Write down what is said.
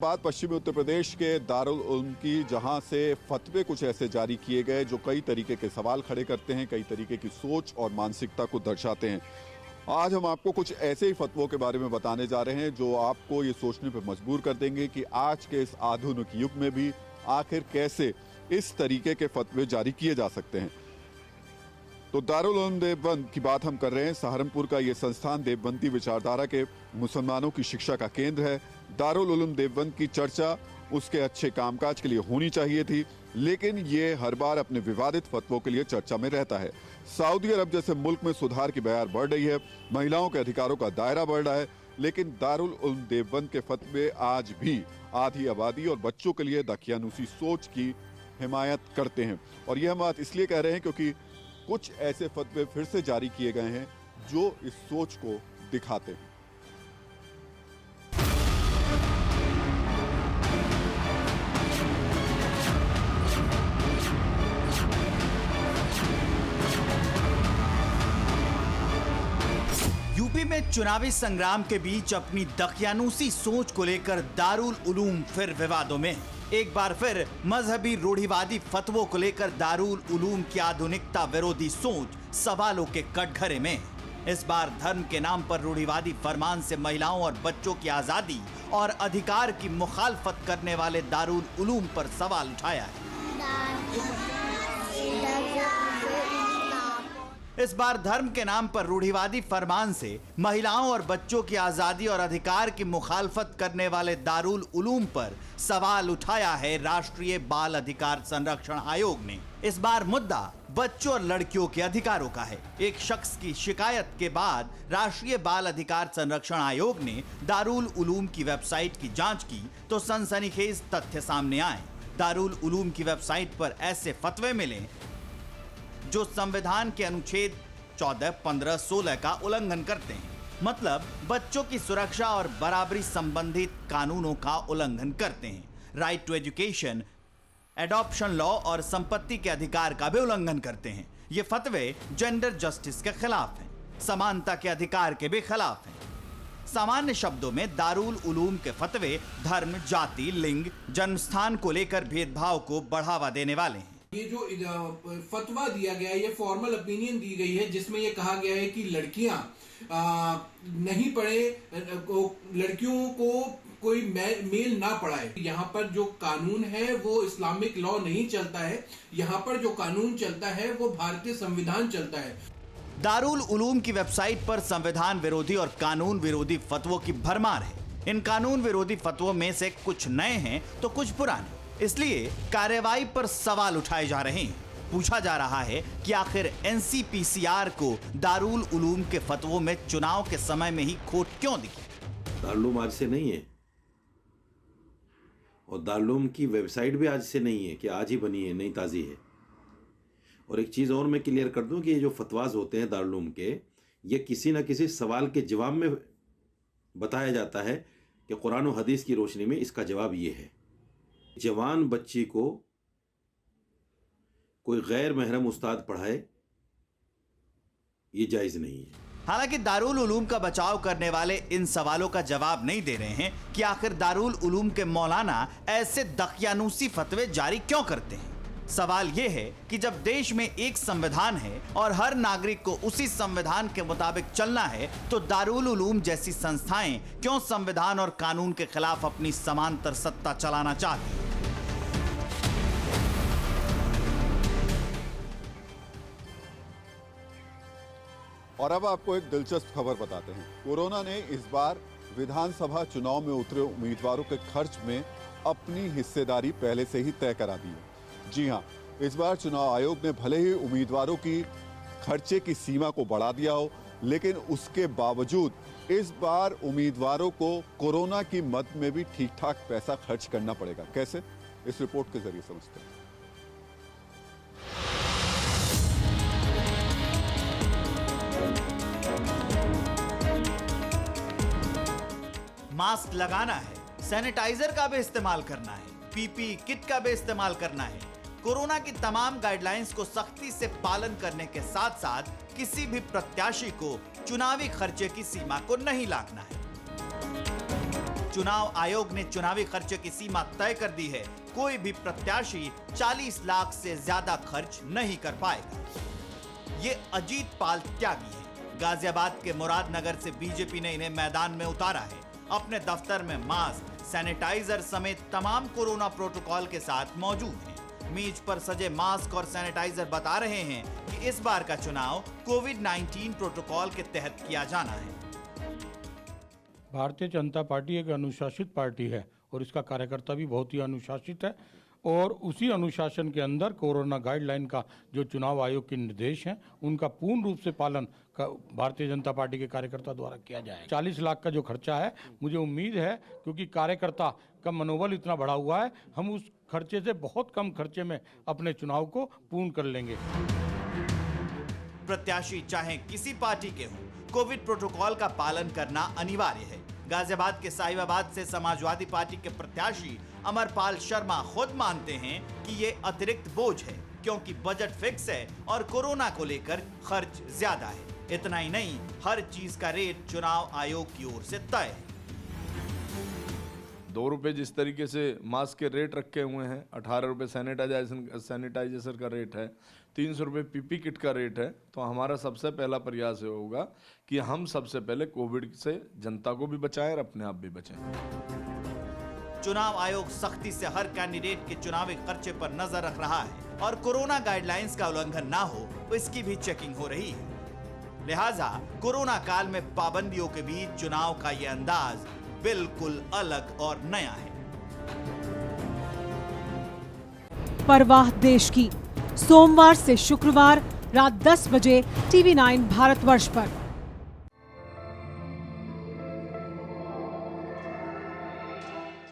बात पश्चिमी उत्तर प्रदेश के दारुल उलूम की, जहां से फतवे कुछ ऐसे जारी किए गए जो कई तरीके के सवाल खड़े करते हैं, कई तरीके की सोच और मानसिकता को दर्शाते हैं। आज हम आपको कुछ ऐसे ही फतवों के बारे में बताने जा रहे हैं जो आपको ये सोचने पर मजबूर कर देंगे कि आज के इस आधुनिक युग में भी आखिर कैसे इस तरीके के फतवे जारी किए जा सकते हैं। तो दारुल उलूम देवबंद की बात हम कर रहे हैं। सहारनपुर का ये संस्थान देवबंदी विचारधारा के मुसलमानों की शिक्षा का केंद्र है। दारुल उलूम देवबंद की चर्चा उसके अच्छे कामकाज के लिए होनी चाहिए थी, लेकिन ये हर बार अपने विवादित फतवों के लिए चर्चा में रहता है। सऊदी अरब जैसे मुल्क में सुधार की बयार बढ़ रही है, महिलाओं के अधिकारों का दायरा बढ़ रहा है, लेकिन दारुल उलूम देवबंद के फतवे आज भी आधी आबादी और बच्चों के लिए दकियानूसी सोच की हिमायत करते हैं। और यह हम बात इसलिए कह रहे हैं क्योंकि कुछ ऐसे फतवे फिर से जारी किए गए हैं जो इस सोच को दिखाते हैं। यूपी में चुनावी संग्राम के बीच अपनी दकियानूसी सोच को लेकर दारुल उलूम फिर विवादों में। एक बार फिर मजहबी रूढ़िवादी फतवों को लेकर दारुल उलूम की आधुनिकता विरोधी सोच सवालों के कटघरे में। इस बार धर्म के नाम पर रूढ़िवादी फरमान से महिलाओं और बच्चों की आजादी और अधिकार की मुखालफत करने वाले दारुल उलूम पर सवाल उठाया है। इस बार धर्म के नाम पर रूढ़िवादी फरमान से महिलाओं और बच्चों की आजादी और अधिकार की मुखालफत करने वाले दारुल उलूम पर सवाल उठाया है राष्ट्रीय बाल अधिकार संरक्षण आयोग ने। इस बार मुद्दा बच्चों और लड़कियों के अधिकारों का है। एक शख्स की शिकायत के बाद राष्ट्रीय बाल अधिकार संरक्षण आयोग ने दारुल उलूम की वेबसाइट की जांच की तो सनसनीखेज तथ्य सामने आए। दारुल उलूम की वेबसाइट पर ऐसे फतवे मिले जो संविधान के अनुच्छेद 14, 15, 16 का उल्लंघन करते हैं। मतलब बच्चों की सुरक्षा और बराबरी संबंधित कानूनों का उल्लंघन करते हैं। Right to education, adoption law और संपत्ति के अधिकार का भी उल्लंघन करते हैं। ये फतवे जेंडर जस्टिस के खिलाफ हैं, समानता के अधिकार के भी खिलाफ हैं। सामान्य शब्दों में दारुल उलूम के फतवे धर्म, जाति, लिंग, जन्मस्थान को लेकर भेदभाव को बढ़ावा देने वाले हैं। ये जो फतवा दिया गया है, ये फॉर्मल ओपिनियन दी गई है जिसमें ये कहा गया है कि लड़कियां नहीं पढ़े, लड़कियों को कोई मेल ना पढ़ाए। यहाँ पर जो कानून है वो इस्लामिक लॉ नहीं चलता है, यहाँ पर जो कानून चलता है वो भारतीय संविधान चलता है। दारुल उलूम की वेबसाइट पर संविधान विरोधी और कानून विरोधी फतवों की भरमार है। इन कानून विरोधी फतवों में से कुछ नए हैं तो कुछ पुराने, इसलिए कार्रवाई पर सवाल उठाए जा रहे हैं। पूछा जा रहा है कि आखिर एनसीपीसीआर को दारुल उलूम के फतवों में चुनाव के समय में ही खोट क्यों दिखी। दारुल उलूम आज से नहीं है और दारुल उलूम की वेबसाइट भी आज से नहीं है कि आज ही बनी है, नई ताज़ी है। और एक चीज़ और मैं क्लियर कर दूं कि ये जो फतवाज होते हैं दारुल उलूम के, ये किसी न किसी सवाल के जवाब में बताया जाता है कि कुरान और हदीस की रोशनी में इसका जवाब ये है। जवान बच्ची को कोई गैर महरम उस्ताद पढ़ाए, ये जायज नहीं है। हालांकि दारुल उलूम का बचाव करने वाले इन सवालों का जवाब नहीं दे रहे हैं कि आखिर दारुल उलूम के मौलाना ऐसे दकियानूसी फतवे जारी क्यों करते हैं। सवाल यह है कि जब देश में एक संविधान है और हर नागरिक को उसी संविधान के मुताबिक चलना है, तो दारुल उलूम जैसी संस्थाएं क्यों संविधान और कानून के खिलाफ अपनी समांतर सत्ता चलाना चाहती हैं। और अब आपको एक दिलचस्प खबर बताते हैं। कोरोना ने इस बार विधानसभा चुनाव में उतरे उम्मीदवारों के खर्च में अपनी हिस्सेदारी पहले से ही तय करा दी है। जी हां, इस बार चुनाव आयोग ने भले ही उम्मीदवारों की खर्चे की सीमा को बढ़ा दिया हो, लेकिन उसके बावजूद इस बार उम्मीदवारों को कोरोना की मद में भी ठीक ठाक पैसा खर्च करना पड़ेगा। कैसे, इस रिपोर्ट के जरिए समझते हैं। मास्क लगाना है, सैनिटाइजर का भी इस्तेमाल करना है, पीपी किट का भी इस्तेमाल करना है। कोरोना की तमाम गाइडलाइंस को सख्ती से पालन करने के साथ साथ किसी भी प्रत्याशी को चुनावी खर्चे की सीमा को नहीं लांघना है। चुनाव आयोग ने चुनावी खर्चे की सीमा तय कर दी है। कोई भी प्रत्याशी 40 लाख से ज्यादा खर्च नहीं कर पाएगा। ये अजीत पाल त्यागी है। गाजियाबाद के मुरादनगर से बीजेपी ने इन्हें मैदान में उतारा है। अपने दफ्तर में मास्क, सैनिटाइजर समेत तमाम कोरोना प्रोटोकॉल के साथ मौजूद हैं। मेज पर सजे मास्क और सैनिटाइजर बता रहे हैं कि इस बार का चुनाव कोविड-19 प्रोटोकॉल के तहत किया जाना है। भारतीय जनता पार्टी एक अनुशासित पार्टी है और इसका कार्यकर्ता भी बहुत ही अनुशासित है और उसी अनुशासन के अंदर कोरोना गाइडलाइन का जो चुनाव आयोग के निर्देश हैं उनका पूर्ण रूप से पालन भारतीय जनता पार्टी के कार्यकर्ता द्वारा किया जाए। 40 लाख का जो खर्चा है, मुझे उम्मीद है क्योंकि कार्यकर्ता का मनोबल इतना बढ़ा हुआ है, हम उस खर्चे से बहुत कम खर्चे में अपने चुनाव को पूर्ण कर लेंगे। प्रत्याशी चाहे किसी पार्टी के हों, कोविड प्रोटोकॉल का पालन करना अनिवार्य है। गाजियाबाद के साहिबाबाद से समाजवादी पार्टी के प्रत्याशी अमरपाल शर्मा खुद मानते हैं कि ये अतिरिक्त बोझ है क्योंकि बजट फिक्स है और कोरोना को लेकर खर्च ज्यादा है। इतना ही नहीं, हर चीज का रेट चुनाव आयोग की ओर से तय है। 2 रुपये जिस तरीके से मास्क के रेट रखे हुए हैं, 18 रुपये सैनिटाइजेशन का रेट है, 300 रुपये पीपी किट का रेट है, तो हमारा सबसे पहला प्रयास होगा कि हम सबसे पहले कोविड से जनता को भी बचाएं और अपने आप भी बचाएं। चुनाव आयोग सख्ती से हर कैंडिडेट के चुनावी खर्चे पर नजर रख रहा है और कोरोना गाइडलाइंस का उल्लंघन ना हो इसकी भी चेकिंग हो रही है। लिहाजा कोरोना काल में पाबंदियों के बीच चुनाव का ये अंदाज बिल्कुल अलग और नया है। परवाह देश की, सोमवार से शुक्रवार रात 10 बजे TV9 भारतवर्ष पर।